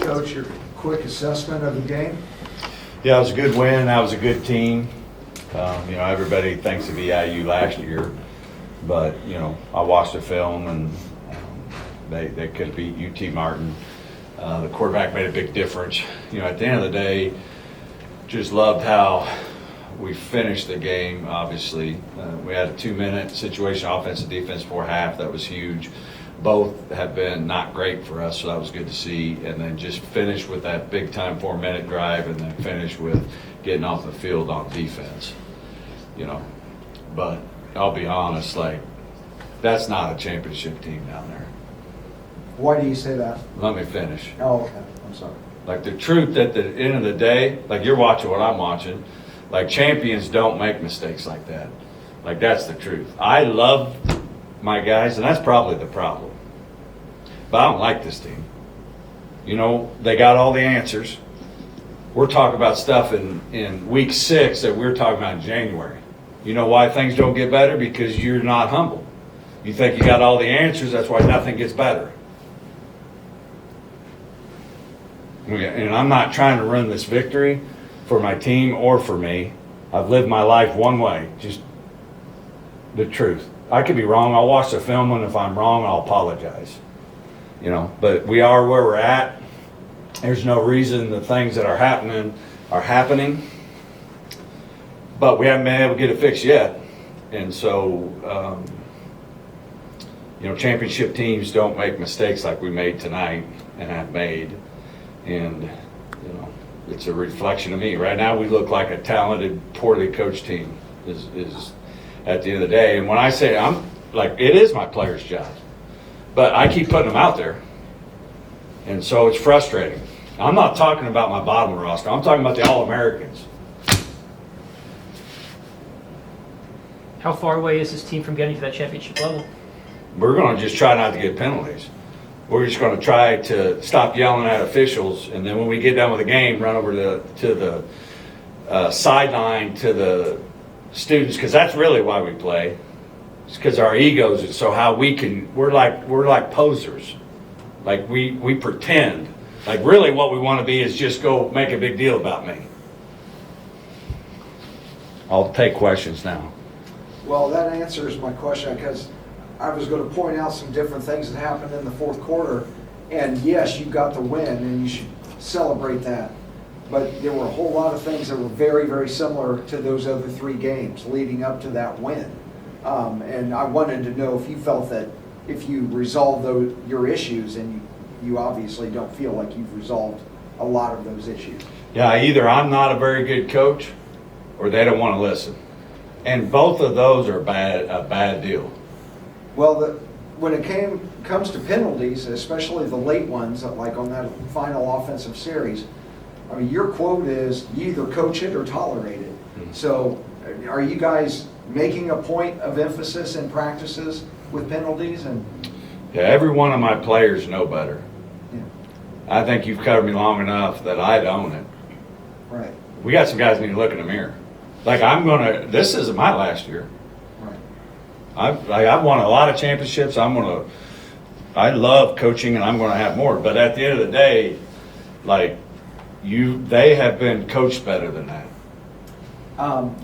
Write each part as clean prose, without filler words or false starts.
Coach, your quick assessment of the game? Yeah, it was a good win. That was a good team. Everybody thinks of EIU last year, but, I watched the film and they could beat UT Martin. The quarterback made a big difference. At the end of the day, just loved how we finished the game, obviously. We had a 2-minute situation, offense and defense, before half. That was huge. Both have been not great for us, so that was good to see. And then just finish with that big-time 4-minute drive and then finish with getting off the field on defense. But I'll be honest, that's not a championship team down there. Why do you say that? Let me finish. Oh, okay. I'm sorry. The truth at the end of the day, you're watching what I'm watching, champions don't make mistakes like that. That's the truth. I love my guys, and that's probably the problem. But I don't like this team. They got all the answers. We're talking about stuff in week 6 that we're talking about in January. You know why things don't get better? Because you're not humble. You think you got all the answers, that's why nothing gets better. And I'm not trying to run this victory for my team or for me. I've lived my life one way, just the truth. I could be wrong. I'll watch the film, and if I'm wrong, I'll apologize. But we are where we're at. There's no reason the things that are happening. But we haven't been able to get it fixed yet. And so, championship teams don't make mistakes like we made tonight and have made. And, it's a reflection of me. Right now we look like a talented, poorly coached team is at the end of the day. And when I say it is my player's job. But I keep putting them out there. And so it's frustrating. I'm not talking about my bottom roster. I'm talking about the All-Americans. How far away is this team from getting to that championship level? We're going to just try not to get penalties. We're just going to try to stop yelling at officials, and then when we get done with the game, run over to the sideline to the students, because that's really why we play. It's because our egos, and so how we're like posers. We pretend. Really what we want to be is just go make a big deal about me. I'll take questions now. Well, that answers my question, because I was going to point out some different things that happened in the fourth quarter. And yes, you got the win, and you should celebrate that. But there were a whole lot of things that were very, very similar to those other 3 games leading up to that win. And I wanted to know if you felt that if you resolved your issues, and you obviously don't feel like you've resolved a lot of those issues. Yeah, either I'm not a very good coach or they don't want to listen. And both of those are a bad deal. Well, when it comes to penalties, especially the late ones, like on that final offensive series, your quote is you either coach it or tolerate it. Mm-hmm. So are you guys making a point of emphasis in practices with penalties? Yeah, every one of my players know better. Yeah. I think you've covered me long enough that I'd own it. Right. We got some guys who need to look in the mirror. This isn't my last year. I've won a lot of championships. I love coaching, and I'm going to have more. But at the end of the day, they have been coached better than that.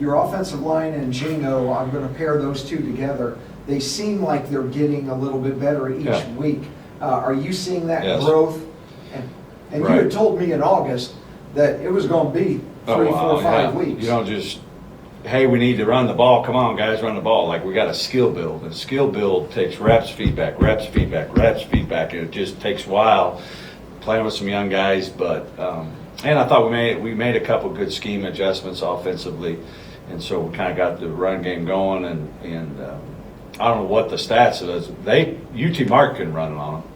Your offensive line and Geno, I'm going to pair those two together. They seem like they're getting a little bit better each week. Are you seeing that growth? And right. You had told me in August that it was going to be 3, 4, 5 weeks. You don't just, hey, we need to run the ball. Come on, guys, run the ball. We got a skill build. And skill build takes reps, feedback. And it just takes a while playing with some young guys. But and I thought we made a couple good scheme adjustments offensively. And so we kind of got the run game going. And I don't know what the stats is. UT Martin can run it on them.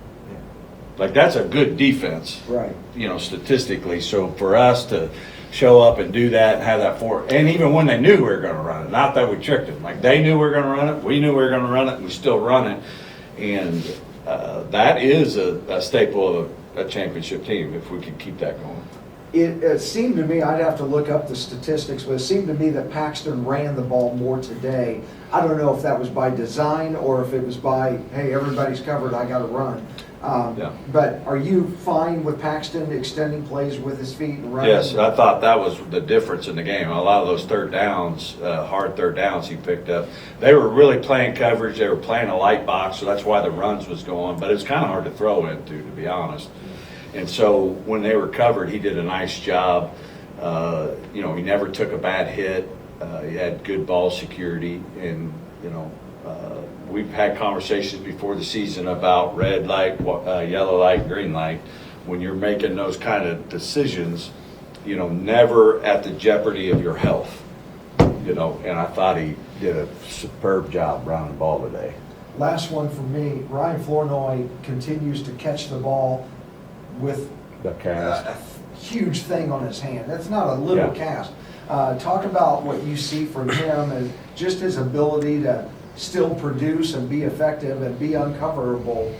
That's a good defense, right? Statistically. So for us to show up and do that and have that and even when they knew we were going to run it, not that we tricked them. They knew we were going to run it, we knew we were going to run it, and we still run it. And that is a staple of a championship team if we can keep that going. It seemed to me, I'd have to look up the statistics, but it seemed to me that Paxton ran the ball more today. I don't know if that was by design or if it was by, hey, everybody's covered, I got to run. Yeah. But are you fine with Paxton extending plays with his feet and running? Yes, I thought that was the difference in the game. A lot of those third downs, hard third downs he picked up, they were really playing coverage. They were playing a light box, so that's why the runs was going. But it's kind of hard to throw into, to be honest. And so when they were covered, he did a nice job. He never took a bad hit. He had good ball security, and we've had conversations before the season about red light, yellow light, green light. When you're making those kind of decisions, never at the jeopardy of your health. And I thought he did a superb job running the ball today. Last one for me, Ryan Flournoy continues to catch the ball with The cast. a huge thing on his hand. That's not a little cast. Talk about what you see from him and just his ability to still produce and be effective and be uncoverable,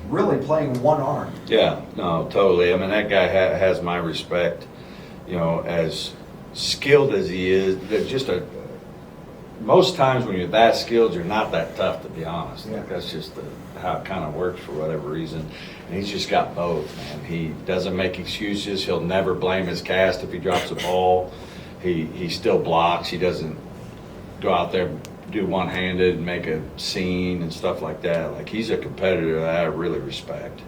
really playing one arm. Yeah, no, totally. I mean, that guy has my respect. As skilled as he is, most times when you're that skilled, you're not that tough, to be honest. Yeah. Like, that's just how it kind of works for whatever reason. And he's just got both, man. He doesn't make excuses. He'll never blame his cast if he drops a ball. He still blocks. He doesn't go out there do one-handed and make a scene and stuff like that. Like, he's a competitor that I really respect.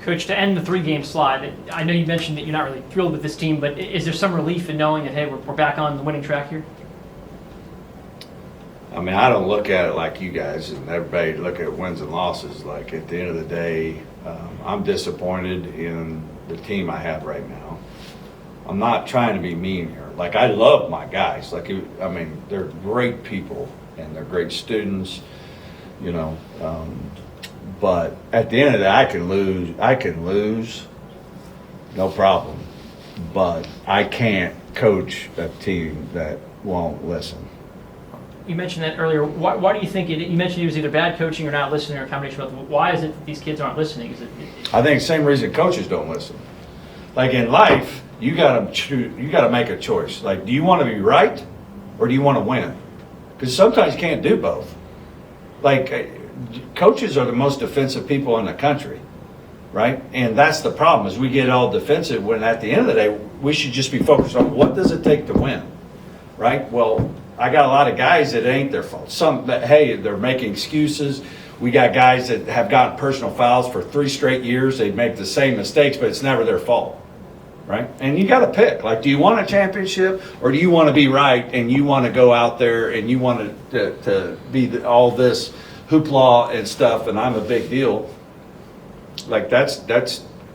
Coach, to end the 3-game slide, I know you mentioned that you're not really thrilled with this team, but is there some relief in knowing that, hey, we're back on the winning track here? I mean, I don't look at it like you guys and everybody look at wins and losses. Like, at the end of the day, I'm disappointed in the team I have right now. I'm not trying to be mean here. Like, I love my guys. Like, they're great people and they're great students, but at the end of the day, I can lose, no problem. But I can't coach a team that won't listen. You mentioned that earlier. Why do you think you mentioned it was either bad coaching or not listening or a combination of both? Why is it that these kids aren't listening? I think same reason coaches don't listen. Like, in life, you gotta make a choice. Like, do you want to be right or do you want to win? Because sometimes you can't do both. Like, coaches are the most defensive people in the country, right? And that's the problem, is we get all defensive when at the end of the day, we should just be focused on what does it take to win, right? Well, I got a lot of guys that it ain't their fault. Some that, hey, they're making excuses. We got guys that have gotten personal fouls for 3 straight years. They make the same mistakes, but it's never their fault, right? And you got to pick. Like, do you want a championship or do you want to be right and you want to go out there and you want to be all this hoopla and stuff and I'm a big deal? Like, that's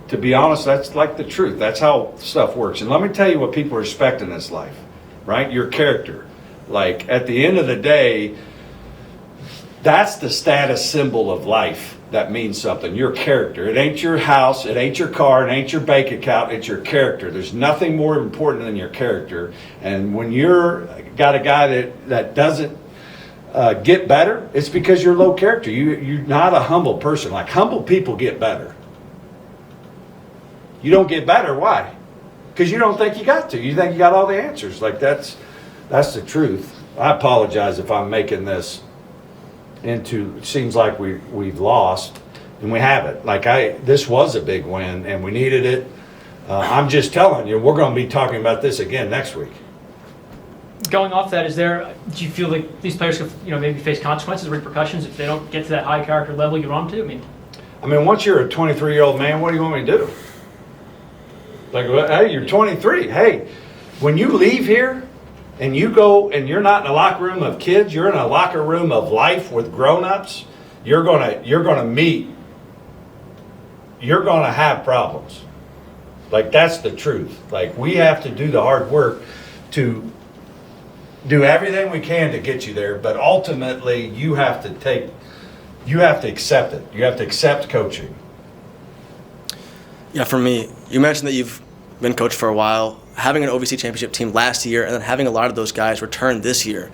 to be honest, that's like the truth. That's how stuff works. And let me tell you what people respect in this life, right? Your character. Like, at the end of the day, that's the status symbol of life that means something. Your character. It ain't your house, it ain't your car, it ain't your bank account, it's your character. There's nothing more important than your character. And when you're got a guy that doesn't get better, it's because you're low character. You're not a humble person. Like, humble people get better. You don't get better, why? Because you don't think you got to. You think you got all the answers. Like, that's the truth. I apologize if I'm making this into, it seems like we've lost, and we haven't. Like, this was a big win, and we needed it. I'm just telling you, we're going to be talking about this again next week. Going off that, do you feel like these players could, maybe face consequences, repercussions if they don't get to that high character level you want them to? I mean, once you're a 23-year-old man, what do you want me to do? Like, hey, you're 23. Hey, when you leave here and you go and you're not in a locker room of kids, you're in a locker room of life with grown-ups, you're gonna have problems. Like, that's the truth. Like, we have to do the hard work to do everything we can to get you there, but ultimately you have to accept it. You have to accept coaching. Yeah, for me, you mentioned that you've been coach for a while, having an OVC championship team last year, and then having a lot of those guys return this year.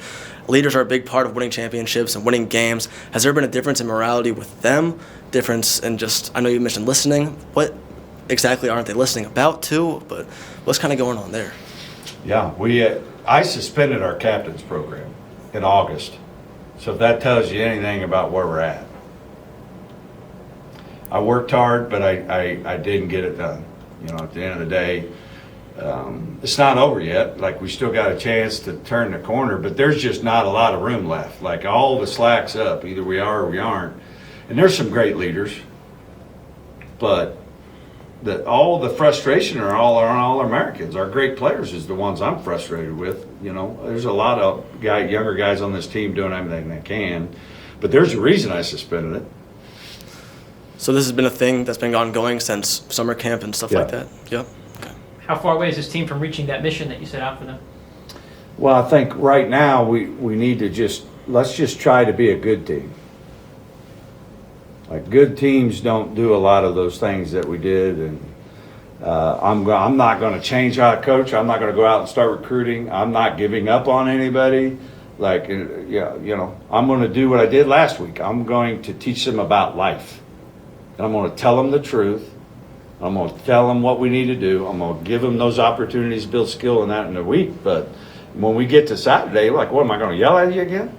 Leaders are a big part of winning championships and winning games. Has there been a difference in morality with them? Difference in just, I know you mentioned listening. What exactly aren't they listening about too? But what's kind of going on there? Yeah, I suspended our captain's program in August. So if that tells you anything about where we're at. I worked hard, but I didn't get it done. You know, at the end of the day, it's not over yet. Like, we still got a chance to turn the corner, but there's just not a lot of room left. Like, all the slack's up. Either we are or we aren't. And there's some great leaders, but all the frustration are all Americans. Our great players is the ones I'm frustrated with. You know, there's a lot of younger guys on this team doing everything they can, but there's a reason I suspended it. So this has been a thing that's been ongoing since summer camp and stuff like Yeah. that? Yep. Okay. How far away is this team from reaching that mission that you set out for them? Well, I think right now we need to let's just try to be a good team. Like, good teams don't do a lot of those things that we did, and I'm not going to change how I coach. I'm not going to go out and start recruiting. I'm not giving up on anybody. Like, I'm going to do what I did last week. I'm going to teach them about life, and I'm going to tell them the truth. I'm going to tell them what we need to do. I'm going to give them those opportunities to build skill in that in a week. But when we get to Saturday, like, what, am I going to yell at you again?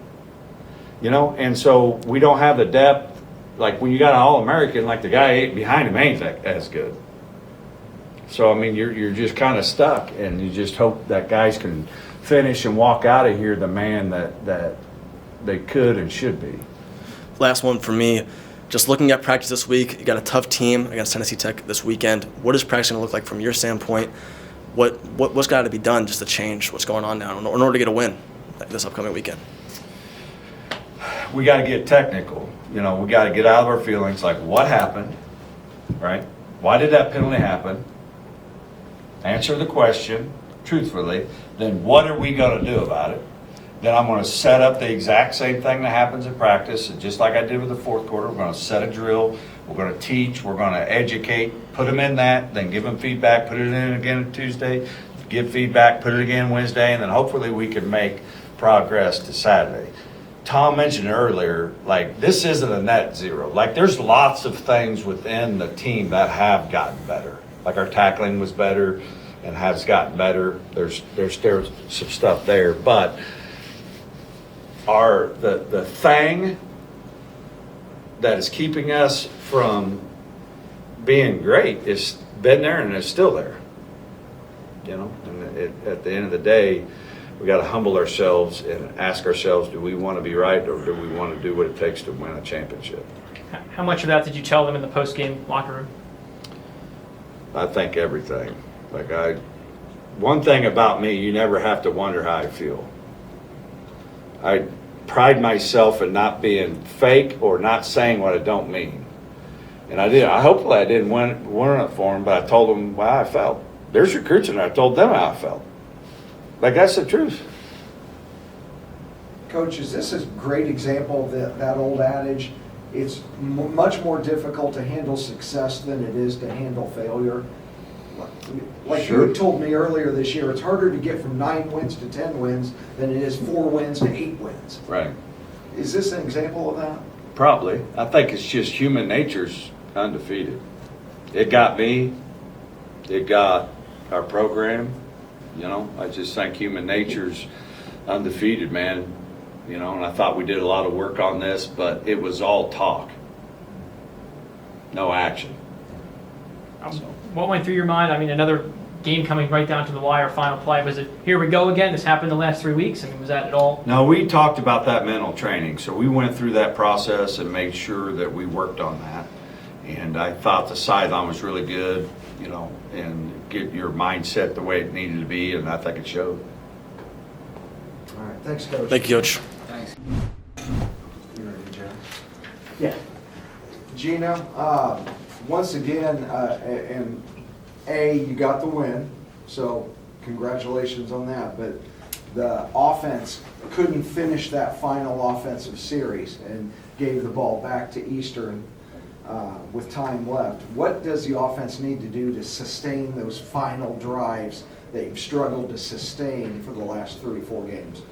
You know, and so we don't have the depth. Like, when you got an All-American, like, the guy behind him ain't as good. So, I mean, you're just kind of stuck, and you just hope that guys can finish and walk out of here the man that they could and should be. Last one for me. Just looking at practice this week, you got a tough team against Tennessee Tech this weekend. What is practice going to look like from your standpoint? What's got to be done just to change what's going on now in order to get a win this upcoming weekend? We got to get technical. You know, we got to get out of our feelings. Like, what happened, right? Why did that penalty happen? Answer the question truthfully. Then what are we going to do about it? Then I'm going to set up the exact same thing that happens in practice, just like I did with the fourth quarter. We're going to set a drill. We're going to teach. We're going to educate. Put them in that. Then give them feedback. Put it in again Tuesday. Give feedback. Put it again Wednesday. And then hopefully we can make progress to Saturday. Tom mentioned earlier, like, this isn't a net zero. Like, there's lots of things within the team that have gotten better. Like, our tackling was better and has gotten better. There's some stuff there, but the thing that is keeping us from being great is been there and is still there. You know, and at the end of the day, we got to humble ourselves and ask ourselves, do we want to be right, or do we want to do what it takes to win a championship? How much of that did you tell them in the post-game locker room? I think everything. Like, one thing about me, you never have to wonder how I feel. I pride myself in not being fake or not saying what I don't mean. And hopefully I didn't win it for them, but I told them how I felt. There's recruits and I told them how I felt. Like, that's the truth. Coach, is this a great example of that old adage, it's much more difficult to handle success than it is to handle failure? Like Sure. you had told me earlier this year, it's harder to get from 9 wins to 10 wins than it is 4 wins to 8 wins. Right. Is this an example of that? Probably. I think it's just human nature's undefeated. It got me. It got our program. You know, I just think human nature's undefeated, man. You know, and I thought we did a lot of work on this, but it was all talk. No action. What went through your mind? I mean, another game coming right down to the wire, final play. Was it, here we go again? This happened the last 3 weeks? I mean, was that at all? No, we talked about that mental training. So we went through that process and made sure that we worked on that. And I thought the sideline was really good, you know, and get your mindset the way it needed to be, and I think it showed. All right, thanks, Coach. Thank you, Coach. Thanks. You ready, Jeff? Yeah. Geno, once again, you got the win, so congratulations on that. But the offense couldn't finish that final offensive series and gave the ball back to Eastern with time left. What does the offense need to do to sustain those final drives that you've struggled to sustain for the last 3-4 games?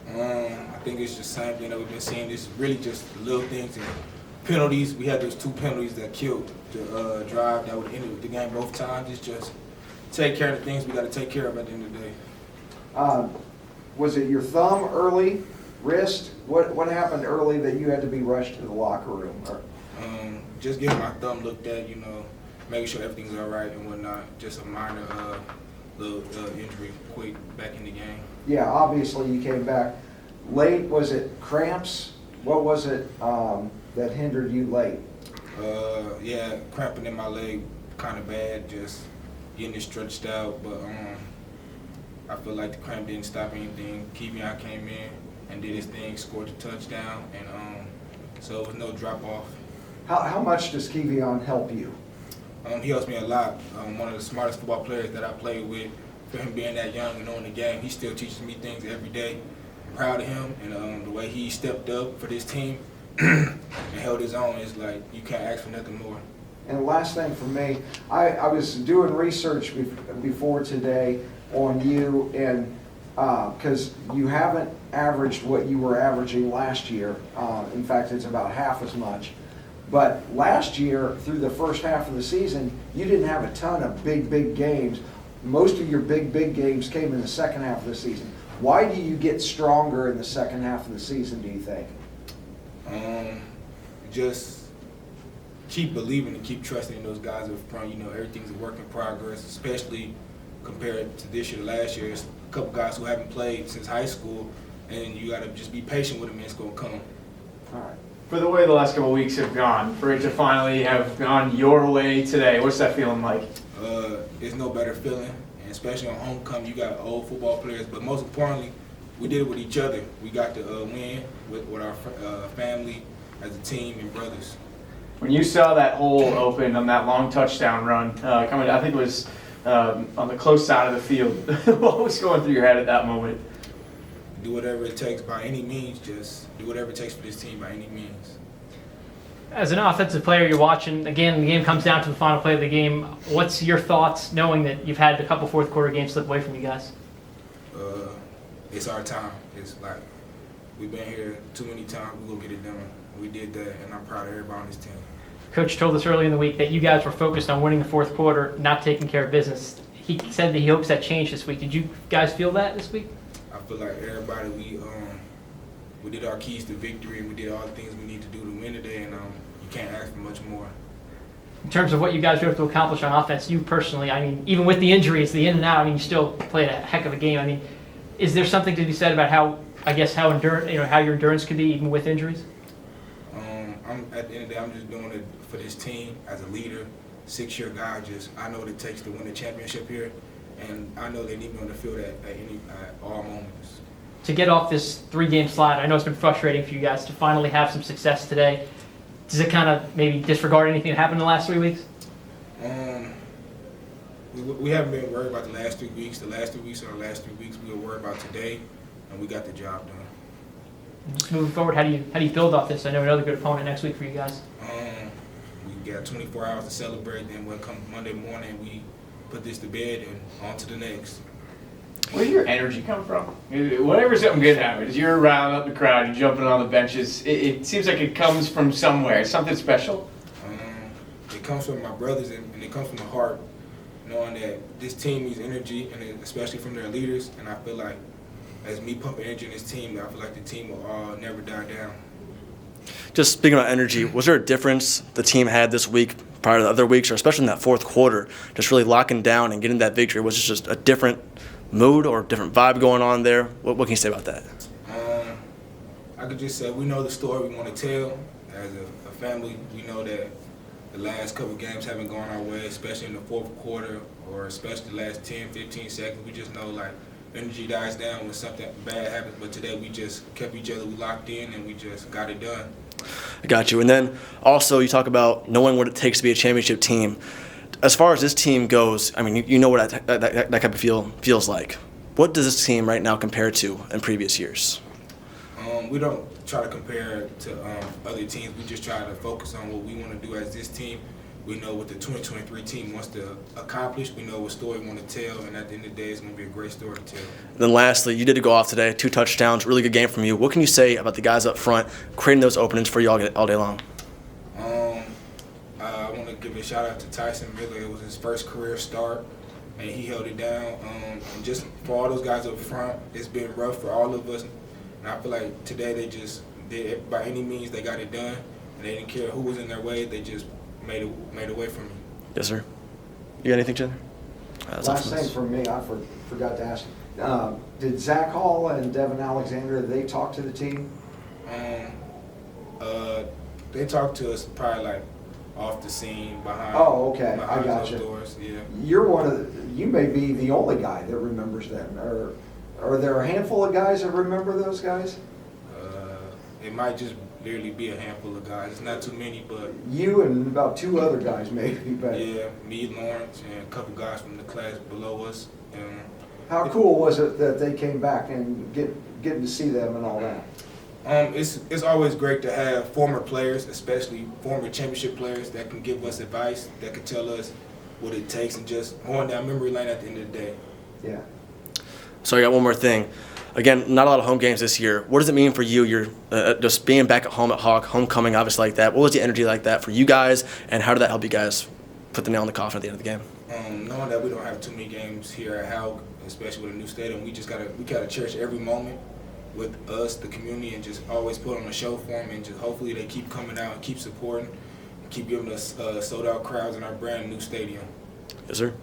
I think it's the same thing that we've been seeing. It's really just little things and penalties. We had those 2 penalties that killed the drive that would have ended the game both times. It's just take care of the things we got to take care of at the end of the day. Was it your thumb early, wrist? What happened early that you had to be rushed to the locker room? just getting my thumb looked at, making sure everything's all right and whatnot. Just a minor little injury, quick back in the game. Yeah, obviously you came back late. Was it cramps? What was it that hindered you late? Yeah, cramping in my leg, kind of bad. Just getting it stretched out, but I feel like the cramp didn't stop anything. Kevion came in and did his thing, scored the touchdown, and so it was no drop off. How much does Kevion help you? He helps me a lot. One of the smartest football players that I played with. For him being that young and knowing the game, he still teaches me things every day. I'm proud of him, and the way he stepped up for this team and held his own is like, you can't ask for nothing more. And the last thing for me, I was doing research before today on you, and because you haven't averaged what you were averaging last year. In fact, it's about half as much. But last year, through the first half of the season, you didn't have a ton of big games. Most of your big games came in the second half of the season. Why do you get stronger in the second half of the season, do you think? Just keep believing and keep trusting in those guys up front. Everything's a work in progress, especially compared to this year. Last year, it's a couple guys who haven't played since high school, and you got to just be patient with them, and it's going to come. All right. For the way the last couple of weeks have gone, for it to finally have gone your way today, what's that feeling like? It's no better feeling, and especially on homecoming, you got old football players, but most importantly, we did it with each other. We got to win with our family as a team and brothers. When you saw that hole open on that long touchdown run, coming, I think it was on the close side of the field, what was going through your head at that moment? Do whatever it takes by any means, just do whatever it takes for this team by any means. As an offensive player, you're watching, again, the game comes down to the final play of the game. What's your thoughts knowing that you've had a couple fourth quarter games slip away from you guys? It's our time. It's like, we've been here too many times, we're going to get it done. We did that, and I'm proud of everybody on this team. Coach told us early in the week that you guys were focused on winning the fourth quarter, not taking care of business. He said that he hopes that changed this week. Did you guys feel that this week? I feel like everybody, we did our keys to victory, and we did all the things we need to do to win today, and you can't ask for much more. In terms of what you guys were able to accomplish on offense, you personally, even with the injuries, the in and out, you still played a heck of a game. Is there something to be said about how your endurance could be even with injuries? At the end of the day, I'm just doing it for this team as a leader, 6-year guy. I know what it takes to win the championship here, and I know they need me on the field at all moments. To get off this 3-game slide, I know it's been frustrating for you guys to finally have some success today. Does it kind of maybe disregard anything that happened in the last 3 weeks? We haven't been worried about the last 3 weeks. The last 3 weeks are the last 3 weeks. We were worried about today, and we got the job done. Just moving forward, how do you build off this? I know another good opponent next week for you guys. We got 24 hours to celebrate, then when come Monday morning, we put this to bed and on to the next. Where does your energy come from? Whenever something good happens, you're around up the crowd, you're jumping on the benches. It seems like it comes from somewhere. Something special? It comes from my brothers, and it comes from the heart, knowing that this team needs energy, and especially from their leaders. And I feel like as me pumping energy in this team, I feel like the team will never die down. Just speaking about energy, was there a difference the team had this week prior to the other weeks, or especially in that fourth quarter, just really locking down and getting that victory? Was it just a different mood or a different vibe going on there? What can you say about that? I could just say we know the story we want to tell. As a family, we know that the last couple games haven't gone our way, especially in the fourth quarter or especially the last 10, 15 seconds. We just know, like, energy dies down when something bad happens, but today we just kept each other, we locked in, and we just got it done. I got you. And then also you talk about knowing what it takes to be a championship team. As far as this team goes, you know what that type of feels like. What does this team right now compare to in previous years? We don't try to compare to other teams. We just try to focus on what we want to do as this team. We know what the 2023 team wants to accomplish. We know what story we want to tell, and at the end of the day, it's going to be a great story to tell. And then lastly, you did go off today, 2 touchdowns, really good game from you. What can you say about the guys up front creating those openings for you all day long? I want to give a shout out to Tyson Miller. It was his first career start, and he held it down. And just for all those guys up front, it's been rough for all of us. And I feel like today they just did it by any means. They got it done. and they didn't care who was in their way. They just made a way for me. Yes, sir. You got anything, Chandler? Last thing for me, I forgot to ask. Did Zach Hall and Devin Alexander, did they talk to the team? They talked to us probably like off the scene behind. Oh, okay. I behind got those you. doors. Yeah. You may be the only guy that remembers them. Or are there a handful of guys that remember those guys? It might just literally be a handful of guys. It's not too many, but You and about 2 other guys maybe. But yeah, me, Lawrence, and a couple guys from the class below us. And how cool was it that they came back and getting to see them and all that? it's always great to have former players, especially former championship players, that can give us advice, that can tell us what it takes, and just going down memory lane at the end of the day. Yeah. So I got one more thing. Again, not a lot of home games this year. What does it mean for you? You're just being back at home at Hawk, homecoming, obviously like that. What was the energy like that for you guys, and how did that help you guys put the nail in the coffin at the end of the game? Knowing that we don't have too many games here at Hawk, especially with a new stadium, we gotta cherish every moment with us, the community, and just always put on a show for them, and just hopefully they keep coming out and keep supporting and keep giving us sold-out crowds in our brand new stadium. Yes, sir.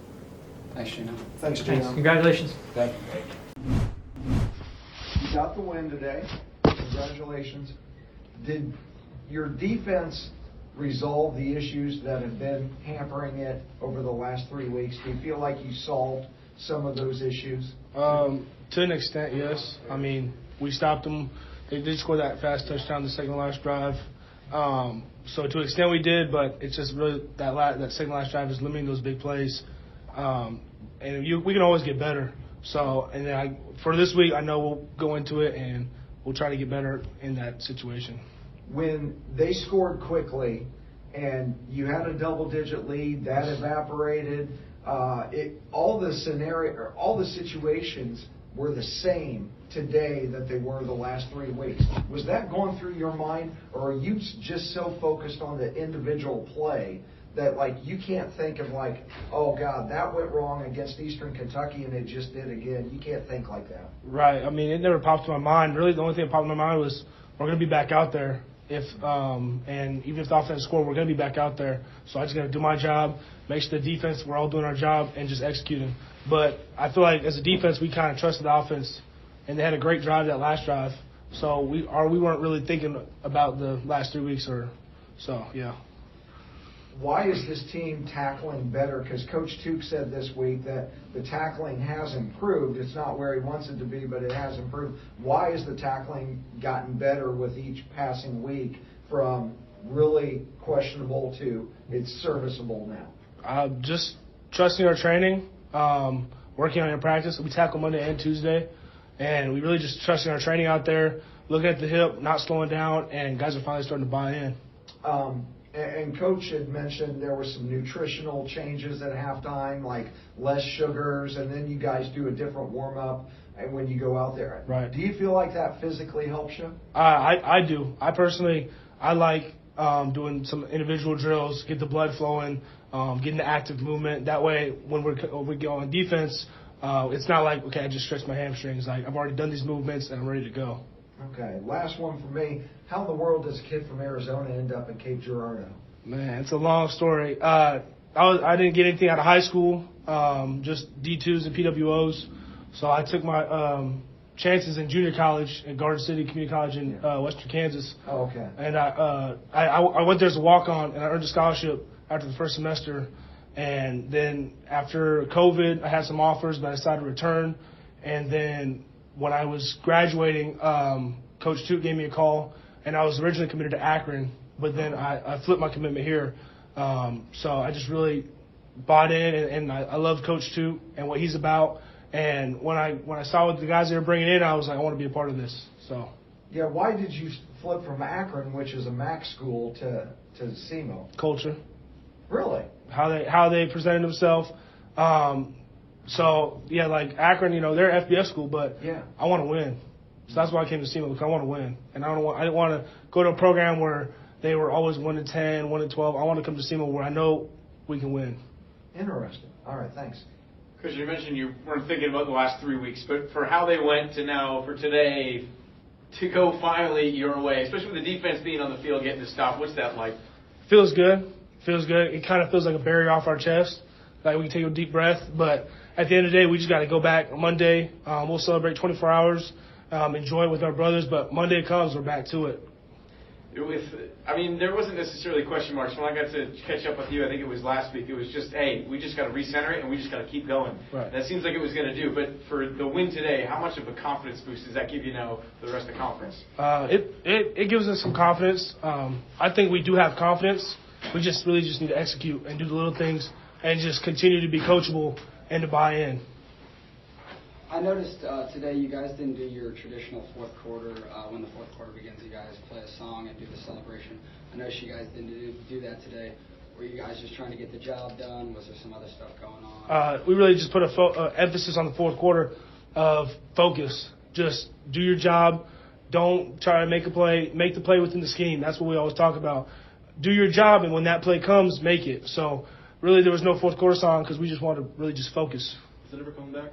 Thanks, Geno. Thanks, Thanks. Geno. Congratulations. Thank you. You got the win today. Congratulations. Did your defense resolve the issues that have been hampering it over the last 3 weeks? Do you feel like you solved some of those issues? To an extent, yes. I mean, we stopped them. They did score that fast touchdown the second last drive. So to an extent we did, but it's just really that second last drive is limiting those big plays. And we can always get better. So, and then for this week, I know we'll go into it and we'll try to get better in that situation. When they scored quickly and you had a double-digit lead, that evaporated. All the situations were the same today that they were the last 3 weeks. Was that going through your mind, or are you just so focused on the individual play that like you can't think of like, oh God, that went wrong against Eastern Kentucky and it just did again? You can't think like that. Right. I mean, it never popped to my mind. Really, the only thing that popped in my mind was we're going to be back out there. And even if the offense score, we're going to be back out there. So I just got to do my job, make sure the defense, we're all doing our job, and just executing. But I feel like as a defense, we kind of trusted the offense, and they had a great drive that last drive. So we weren't really thinking about the last 3 weeks yeah. Why is this team tackling better? Because Coach Tuke said this week that the tackling has improved. It's not where he wants it to be, but it has improved. Why has the tackling gotten better with each passing week from really questionable to it's serviceable now? Just trusting our training, working on your practice. We tackle Monday and Tuesday, and we really just trusting our training out there, looking at the hip, not slowing down, and guys are finally starting to buy in. And Coach had mentioned there were some nutritional changes at halftime, like less sugars, and then you guys do a different warm-up and when you go out there. Right. Do you feel like that physically helps you? I do. I personally, I like doing some individual drills, get the blood flowing, getting the active movement. That way, when we go on defense, it's not like, okay, I just stretched my hamstrings. Like, I've already done these movements, and I'm ready to go. Okay, last one for me. How in the world does a kid from Arizona end up at Cape Girardeau? Man, it's a long story. I didn't get anything out of high school, just D2s and PWOs. So I took my chances in junior college at Garden City Community College in Western Kansas. Oh, okay. And I went there as a walk-on, and I earned a scholarship after the first semester. And then after COVID, I had some offers, but I decided to return. And then when I was graduating, Coach Tuke gave me a call, and I was originally committed to Akron, but then I flipped my commitment here. So I just really bought in, and I love Coach Tuke and what he's about. And when I saw what the guys they were bringing in, I was like, I want to be a part of this. So. Yeah, why did you flip from Akron, which is a MAC school, to SEMO? Culture. Really? How they presented themselves. So, yeah, like Akron, they're an FBS school, but I want to win. So that's why I came to SEMO, because I want to win. And I didn't want to go to a program where they were always 1-10, 1-12. I want to come to SEMO where I know we can win. Interesting. All right, thanks. Because you mentioned you weren't thinking about the last 3 weeks, but for how they went to now, for today, to go finally your way, especially with the defense being on the field, getting the stop? What's that like? Feels good. Feels good. It kind of feels like a barrier off our chest. Like we can take a deep breath. But at the end of the day, we just got to go back on Monday. We'll celebrate 24 hours, enjoy it with our brothers. But Monday comes, we're back to it. There wasn't necessarily question marks. When I got to catch up with you, I think it was last week, it was just, hey, we just got to recenter it and we just got to keep going. Right. That seems like it was going to do. But for the win today, how much of a confidence boost does that give you now for the rest of the conference? It gives us some confidence. I think we do have confidence. We just really just need to execute and do the little things and just continue to be coachable and to buy in. I noticed today you guys didn't do your traditional fourth quarter. When the fourth quarter begins, you guys play a song and do the celebration. I noticed you guys didn't do that today. Were you guys just trying to get the job done? Was there some other stuff going on? We really just put a emphasis on the fourth quarter of focus. Just do your job. Don't try to make a play. Make the play within the scheme. That's what we always talk about. Do your job, and when that play comes, make it. So really there was no fourth quarter song because we just wanted to really just focus. Is it ever coming back?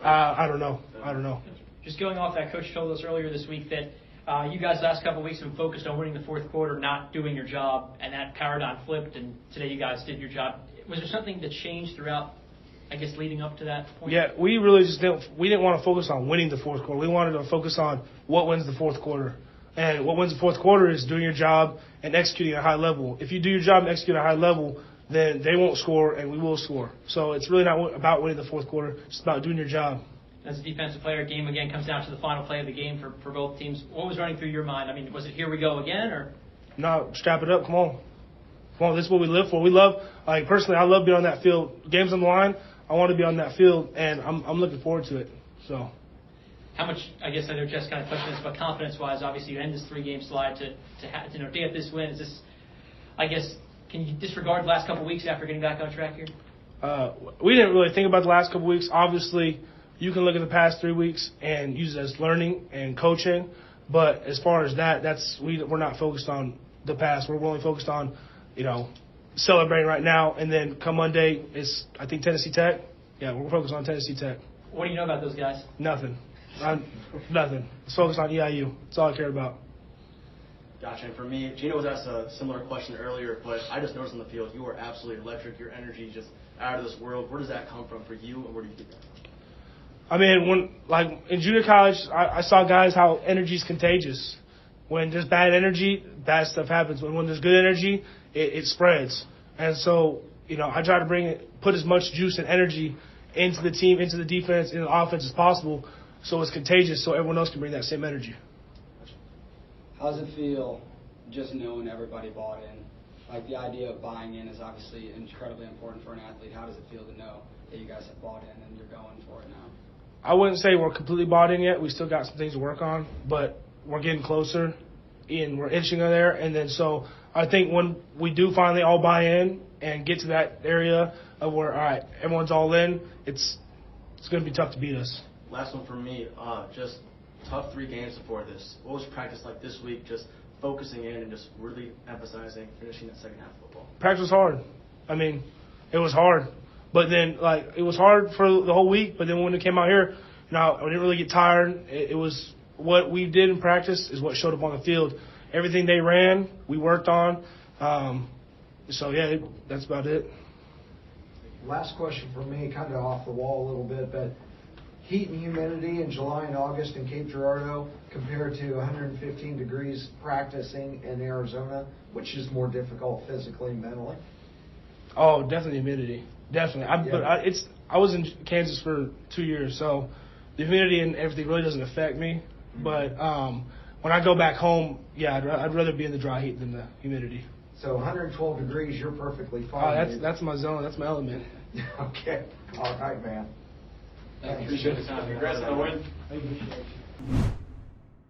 I don't know. Just going off that, Coach told us earlier this week that you guys last couple of weeks have been focused on winning the fourth quarter, not doing your job, and that paradigm flipped, and today you guys did your job. Was there something that changed throughout, I guess, leading up to that point? Yeah, we really just didn't want to focus on winning the fourth quarter. We wanted to focus on what wins the fourth quarter. And what wins the fourth quarter is doing your job and executing at a high level. If you do your job and execute at a high level, then they won't score and we will score. So it's really not about winning the fourth quarter. It's about doing your job. As a defensive player, game again comes down to the final play of the game for both teams. What was running through your mind? Was it here we go again, or? No, strap it up. Come on. This is what we live for. We love, personally, I love being on that field. Game's on the line. I want to be on that field, and I'm looking forward to it. So. How much, I guess I know Jess kind of touched on this, but confidence-wise, obviously you end this 3-game slide to get this win. Is this, I guess, can you disregard the last couple of weeks after getting back on track here? We didn't really think about the last couple of weeks. Obviously, you can look at the past 3 weeks and use it as learning and coaching. But as far as that, we're not focused on the past. We're only focused on, celebrating right now. And then come Monday, it's, I think, Tennessee Tech. Yeah, we're focused on Tennessee Tech. What do you know about those guys? Nothing. Nothing. Let's focus on EIU. That's all I care about. Gotcha. And for me, Geno was asked a similar question earlier, but I just noticed on the field you are absolutely electric. Your energy just out of this world. Where does that come from for you, and where do you get that? When in junior college, I saw guys how energy is contagious. When there's bad energy, bad stuff happens. When there's good energy, it spreads. And so, I try to put as much juice and energy into the team, into the defense, into the offense as possible, so it's contagious, so everyone else can bring that same energy. How does it feel just knowing everybody bought in? The idea of buying in is obviously incredibly important for an athlete. How does it feel to know that you guys have bought in and you're going for it now? I wouldn't say we're completely bought in yet. We still got some things to work on, but we're getting closer and we're inching in there. And then so I think when we do finally all buy in and get to that area of where, all right, everyone's all in, it's going to be tough to beat us. Last one for me, just tough 3 games before this. What was practice like this week, just focusing in and just really emphasizing finishing that second half of football? Practice was hard. It was hard. But then, it was hard for the whole week, but then when it came out here, I didn't really get tired. It was what we did in practice is what showed up on the field. Everything they ran, we worked on. That's about it. Last question for me, kind of off the wall a little bit, but heat and humidity in July and August in Cape Girardeau compared to 115 degrees practicing in Arizona, which is more difficult physically and mentally? Oh, definitely humidity. Definitely. I was in Kansas for 2 years, so the humidity and everything really doesn't affect me. But when I go back home, I'd rather be in the dry heat than the humidity. So 112 degrees, you're perfectly fine. That's my zone. That's my element. Okay. All right, man. Appreciate the time. Congrats on the win.